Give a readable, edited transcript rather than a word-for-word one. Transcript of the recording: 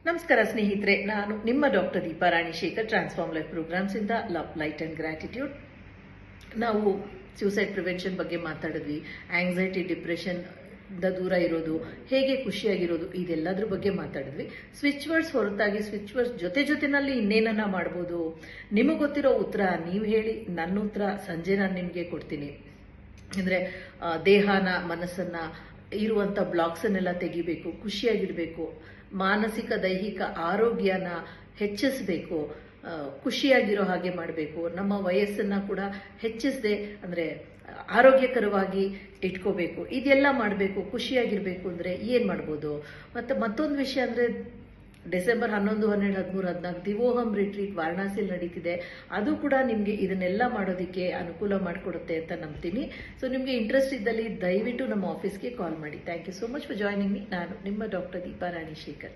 ನಮಸ್ಕಾರ ಸ್ನೇಹಿತರೆ, ನಾನು ನಿಮ್ಮ doctor Deepa Ranishekhar, transform life programmes ಇಂದ ಲವ್, ಲೈಟ್ ಅಂಡ್ ಗ್ರಾಟಿಟ್ಯೂಡ್. ನಾವು ಸೂಸೈಡ್ ಪ್ರಿವೆನ್ಷನ್ ಬಗ್ಗೆ ಮಾತಾಡಿದ್ವಿ, ಆಂಗ್ಸೈಟಿ, ಡಿಪ್ರೆಷನ್ ದೂರ ಇರೋದು, ಹೇಗೆ ಖುಷಿಯಾಗಿರೋದು, ಇದೆಲ್ಲದ್ರ ಬಗ್ಗೆ ಮಾತಾಡಿದ್ವಿ. ಸ್ವಿಚ್ ವರ್ಡ್ಸ್ ಹೊರತಾಗಿ ಸ್ವಿಚ್ ವರ್ಡ್ಸ್ ಜೊತೆನಲ್ಲಿ ಇನ್ನೇನನ್ನ ಮಾಡ್ಬೋದು, ನಿಮಗೆ ಗೊತ್ತಿರೋ ಉತ್ತರ ನೀವು ಹೇಳಿ. ನನ್ನ ಉತ್ತರ ಸಂಜೆ ನಾನು ನಿಮಗೆ ಕೊಡ್ತೀನಿ. ಅಂದರೆ ದೇಹನ, ಮನಸ್ಸನ್ನ ಇರುವಂಥ ಬ್ಲಾಕ್ಸನ್ನೆಲ್ಲ ತೆಗಿಬೇಕು, ಖುಷಿಯಾಗಿಡಬೇಕು, ಮಾನಸಿಕ ದೈಹಿಕ ಆರೋಗ್ಯನ ಹೆಚ್ಚಿಸಬೇಕು, ಖುಷಿಯಾಗಿರೋ ಹಾಗೆ ಮಾಡಬೇಕು, ನಮ್ಮ ವಯಸ್ಸನ್ನ ಕೂಡ ಹೆಚ್ಚಿಸದೆ ಅಂದರೆ ಆರೋಗ್ಯಕರವಾಗಿ ಇಟ್ಕೋಬೇಕು. ಇದೆಲ್ಲ ಮಾಡಬೇಕು. ಖುಷಿಯಾಗಿರ್ಬೇಕು ಅಂದರೆ ಏನು ಮಾಡ್ಬೋದು? ಮತ್ತೊಂದು ವಿಷಯ ಅಂದರೆ ಡಿಸೆಂಬರ್ 11, 12, 13, 14 ದಿವೋಹಂ ರಿಟ್ರೀಟ್ ವಾರಣಾಸಿಯಲ್ಲಿ ನಡೀತಿದೆ. ಅದು ಕೂಡ ನಿಮಗೆ ಇದನ್ನೆಲ್ಲ ಮಾಡೋದಕ್ಕೆ ಅನುಕೂಲ ಮಾಡಿಕೊಡುತ್ತೆ ಅಂತ ನಂಬ್ತೀನಿ. ಸೊ ನಿಮಗೆ ಇಂಟ್ರೆಸ್ಟ್ ಇದ್ದಲ್ಲಿ ದಯವಿಟ್ಟು ನಮ್ಮ ಆಫೀಸ್ಗೆ ಕಾಲ್ ಮಾಡಿ. Thank you so much for joining me. ನಾನು ನಿಮ್ಮ ಡಾಕ್ಟರ್ ದೀಪಾ ರಾಣಿಶೇಖರ್.